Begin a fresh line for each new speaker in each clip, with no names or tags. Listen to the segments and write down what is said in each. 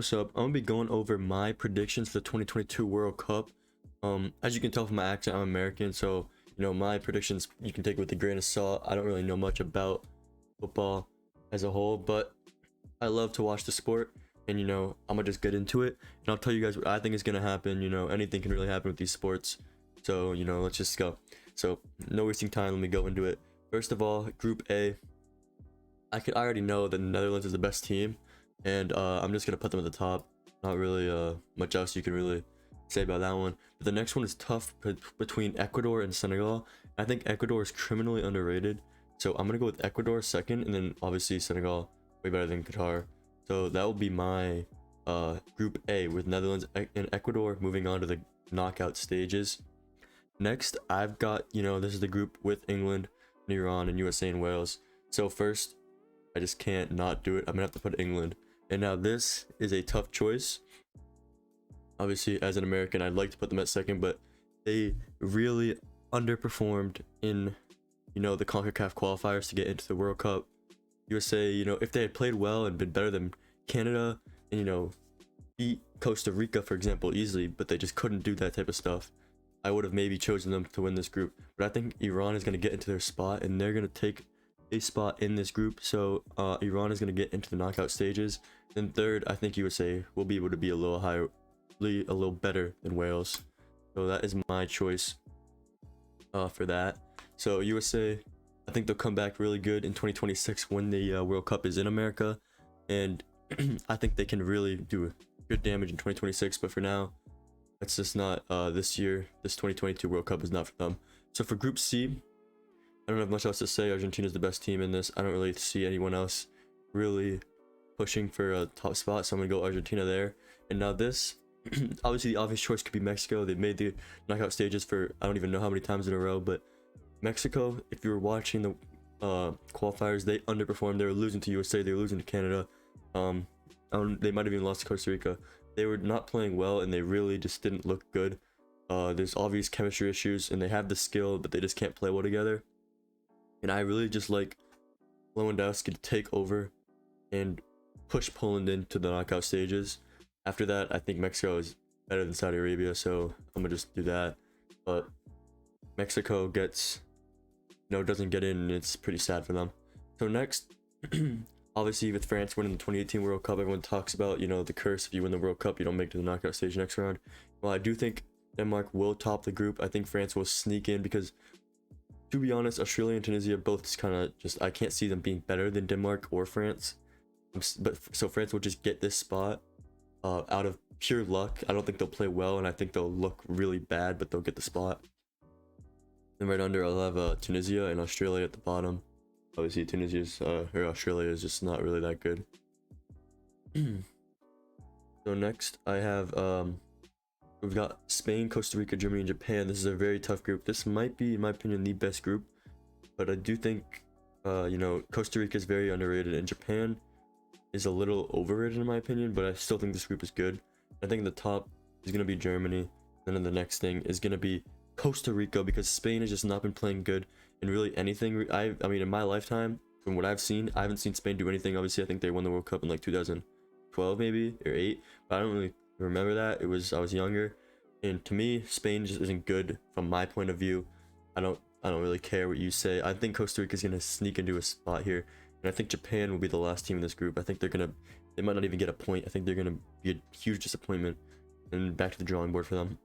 What's up? I'm gonna be going over my predictions for the 2022 World Cup. As you can tell from my accent, I'm American, so my predictions you can take with a grain of salt. I don't really know much about football as a whole, but I love to watch the sport, and I'm gonna just get into it, and I'll tell you guys what I think is gonna happen. Anything can really happen with these sports, so let's just go. So no wasting time, let me go into it. First of all, Group A. I already know that the Netherlands is the best team, and I'm just gonna put them at the top. Not really much else you can really say about that one. But the next one is tough between Ecuador and Senegal. I think Ecuador is criminally underrated, so I'm gonna go with Ecuador second, and then obviously Senegal way better than Qatar. So that will be my Group A, with Netherlands and Ecuador moving on to the knockout stages. Next, I've got this is the group with England and Iran and USA and Wales. So first, I just can't not do it. I'm gonna have to put England. And now this is a tough choice. Obviously, as an American, I'd like to put them at second, but they really underperformed in the CONCACAF qualifiers to get into the World Cup. USA, if they had played well and been better than Canada and beat Costa Rica, for example, easily, but they just couldn't do that type of stuff, I would have maybe chosen them to win this group. But I think Iran is going to get into their spot, and they're going to take a spot in this group. So Iran is going to get into the knockout stages. Then third, I think USA will be able to be a little higher, a little better than Wales. So that is my choice for that. So USA, I think they'll come back really good in 2026 when the World Cup is in America, and I think they can really do good damage in 2026. But for now, it's just not this year. This 2022 World Cup is not for them. So for Group C, I don't have much else to say. Argentina is the best team in this. I don't really see anyone else really pushing for a top spot, so I'm gonna go Argentina there. And now this, obviously the obvious choice could be Mexico. They've made the knockout stages for I don't even know how many times in a row, but Mexico, if you were watching the qualifiers, they underperformed. They were losing to USA, they were losing to Canada. They might have even lost to Costa Rica. They were not playing well, and they really just didn't look good. There's obvious chemistry issues, and they have the skill, but they just can't play well together. And I really just like Lewandowski to take over and push Poland into the knockout stages. After that, I think Mexico is better than Saudi Arabia, so I'm gonna just do that. But Mexico gets doesn't get in, and it's pretty sad for them. So next, obviously with France winning the 2018 World Cup, everyone talks about the curse. If you win the World Cup, you don't make it to the knockout stage next round. Well, I do think Denmark will top the group. I think France will sneak in because, to be honest, Australia and Tunisia both kind of just, I can't see them being better than Denmark or France. But so France will just get this spot out of pure luck. I don't think they'll play well, and I think they'll look really bad, but they'll get the spot. And right under, I'll have Tunisia and Australia at the bottom. Obviously, Australia is just not really that good. So next, I have we've got Spain, Costa Rica, Germany, and Japan. This is a very tough group. This might be, in my opinion, the best group, but I do think Costa Rica is very underrated, and Japan is a little overrated in my opinion, but I still think this group is good. I think the top is going to be Germany, and then the next thing is going to be Costa Rica, because Spain has just not been playing good in really anything. I mean, in my lifetime, from what I've seen, I haven't seen Spain do anything. Obviously, I think they won the World Cup in like 2012 maybe, or 8, but I don't really remember that. I was younger, and to me, Spain just isn't good from my point of view. I don't really care what you say. I think Costa Rica is going to sneak into a spot here, and I think Japan will be the last team in this group. I think they might not even get a point. I think they're gonna be a huge disappointment, and back to the drawing board for them.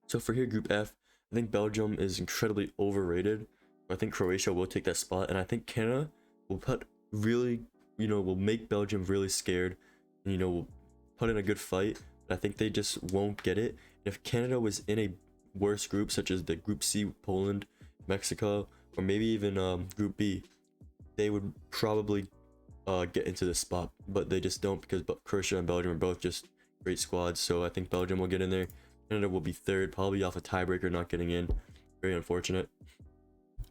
So for here, Group F, I think Belgium is incredibly overrated. I think Croatia will take that spot, and I think Canada will will make Belgium really scared, and will put in a good fight. But I think they just won't get it. If Canada was in a worse group, such as the Group C, Poland, Mexico, or maybe even Group B, they would probably get into this spot, but they just don't, because Croatia and Belgium are both just great squads. So I think Belgium will get in there. Canada will be third, probably off a tiebreaker, not getting in. Very unfortunate.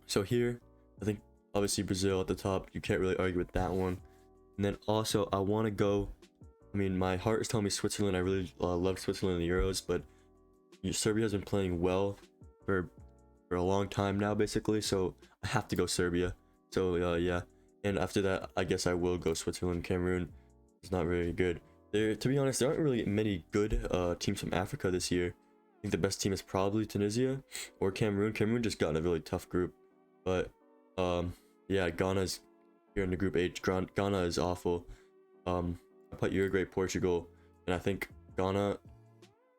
So here, I think obviously Brazil at the top. You can't really argue with that one. And then also, I want to go. I mean, my heart is telling me Switzerland. I really love Switzerland in the Euros, but Serbia has been playing well for a long time now, basically. So I have to go Serbia. So yeah. And after that, I guess I will go Switzerland. Cameroon is not very good. There, to be honest, there aren't really many good teams from Africa this year. I think the best team is probably Tunisia or Cameroon. Cameroon just got in a really tough group, but yeah, Ghana's here in the group H. Ghana is awful. I put Uruguay, Portugal, and I think Ghana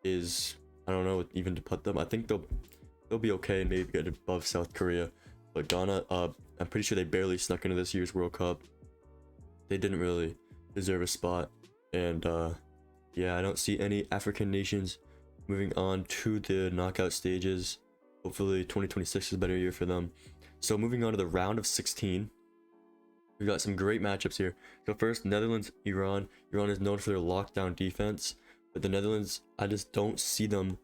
is, I don't know even to put them. I think they'll be okay and maybe get above South Korea, but Ghana, I'm pretty sure they barely snuck into this year's World Cup. They didn't really deserve a spot, and yeah, I don't see any African nations moving on to the knockout stages. Hopefully 2026 is a better year for them. So moving on to the round of 16, we've got some great matchups here. So first, Netherlands, Iran. Iran is known for their lockdown defense, but the Netherlands, I just don't see them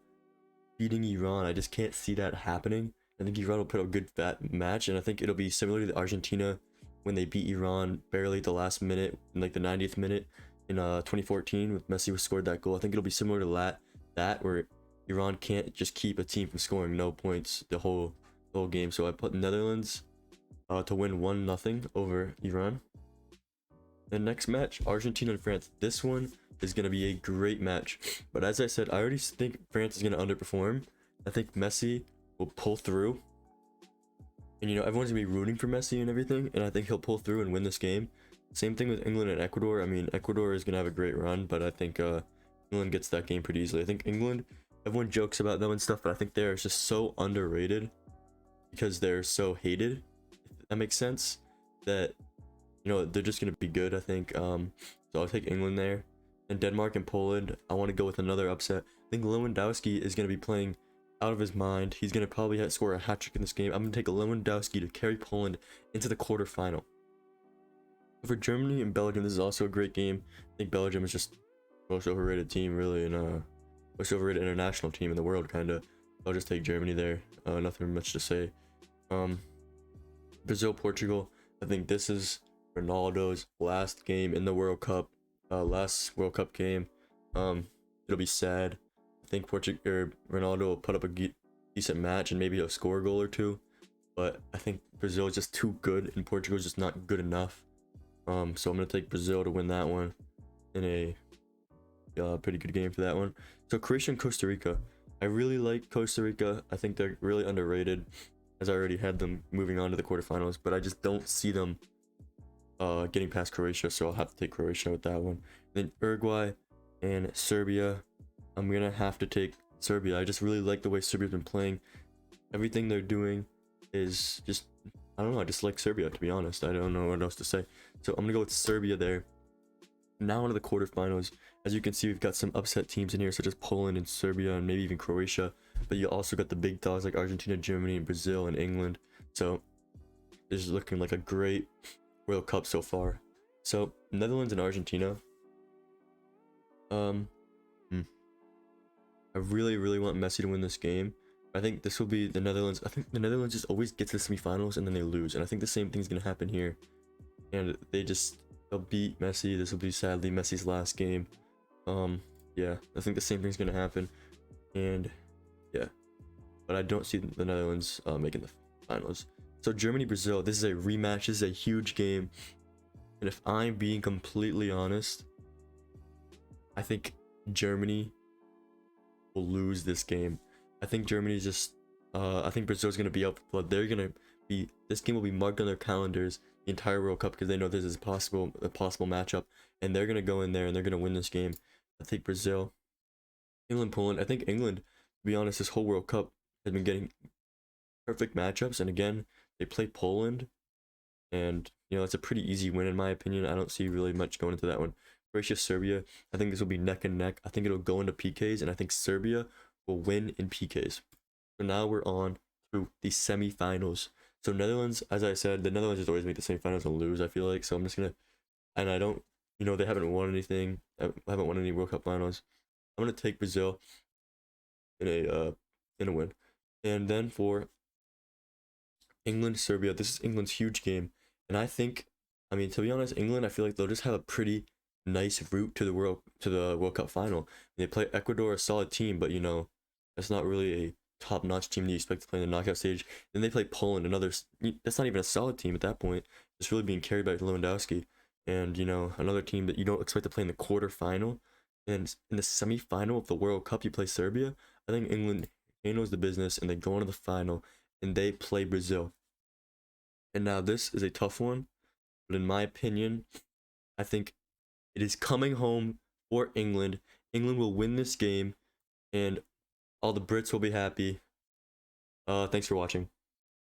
beating Iran. I just can't see that happening. I think Iran will put up a good match, and I think it'll be similar to the Argentina when they beat Iran barely at the last minute, in like the 90th minute in 2014 with Messi who scored that goal. I think it'll be similar to that where Iran can't just keep a team from scoring no points the whole game. So I put Netherlands to win 1-0 over Iran. The next match, Argentina and France. This one is going to be a great match, but as I said, I already think France is going to underperform. I think Messi will pull through, and everyone's gonna be rooting for Messi and everything, and I think he'll pull through and win this game. Same thing with England and Ecuador. I mean, Ecuador is gonna have a great run, but I think England gets that game pretty easily. I think England, everyone jokes about them and stuff, but I think they're just so underrated because they're so hated, if that makes sense, that they're just gonna be good, I think. So I'll take England there. And Denmark and Poland, I want to go with another upset. I think Lewandowski is going to be playing out of his mind. He's going to probably score a hat trick in this game. I'm going to take Lewandowski to carry Poland into the quarterfinal. For Germany and Belgium, this is also a great game. I think Belgium is just the most overrated team, really, and most overrated international team in the world, kind of. I'll just take Germany there. Nothing much to say. Brazil, Portugal. I think this is Ronaldo's last game in the World Cup. Last World Cup game. It'll be sad. I think Ronaldo will put up a decent match and maybe he'll score a goal or two, but I think Brazil is just too good and Portugal is just not good enough. So I'm gonna take Brazil to win that one in a pretty good game for that one. So Croatia and Costa Rica. I really like Costa Rica. I think they're really underrated, as I already had them moving on to the quarterfinals, but I just don't see them getting past Croatia, so I'll have to take Croatia with that one. Then Uruguay and Serbia. I'm gonna have to take Serbia. I just really like the way Serbia's been playing. Everything they're doing is just, I don't know, I just like Serbia, to be honest. I don't know what else to say. So I'm gonna go with Serbia there. Now into the quarterfinals. As you can see, we've got some upset teams in here, such as Poland and Serbia and maybe even Croatia, but you also got the big dogs like Argentina, Germany, and Brazil and England. So this is looking like a great World Cup so far. So Netherlands and Argentina. I really want Messi to win this game. I think this will be the Netherlands. I think the Netherlands just always get to the semifinals and then they lose, and I think the same thing's gonna happen here. And they'll beat Messi. This will be sadly Messi's last game. Yeah, I think the same thing's gonna happen, and yeah, but I don't see the Netherlands making the finals. So Germany, Brazil, this is a rematch. This is a huge game, and if I'm being completely honest, I think Germany will lose this game. I think Germany's just I think Brazil's gonna be up, but this game will be marked on their calendars the entire World Cup because they know this is a possible matchup, and they're gonna go in there and they're gonna win this game. I think Brazil. England, Poland. I think England, to be honest, this whole World Cup has been getting perfect matchups, and again they play Poland, and it's a pretty easy win in my opinion. I don't see really much going into that one. Croatia, Serbia. I think this will be neck and neck. I think it'll go into PKs, and I think Serbia will win in PKs. So now we're on to the semifinals. So Netherlands, as I said, the Netherlands just always make the semifinals and lose, I feel like. So I'm just gonna, and I don't, they haven't won anything. I haven't won any World Cup finals. I'm gonna take Brazil in a win. And then for England, Serbia, this is England's huge game, and I think, I mean, to be honest, England, I feel like they'll just have a pretty nice route to the World Cup final. They play Ecuador, a solid team, but that's not really a top-notch team that you expect to play in the knockout stage. Then they play Poland, that's not even a solid team at that point. It's really being carried by Lewandowski. and another team that you don't expect to play in the quarterfinal, and in the semifinal of the World Cup you play Serbia. I think England handles the business and they go into the final and they play Brazil. And now this is a tough one, but in my opinion, I think it is coming home for England. England will win this game, and all the Brits will be happy. Thanks for watching.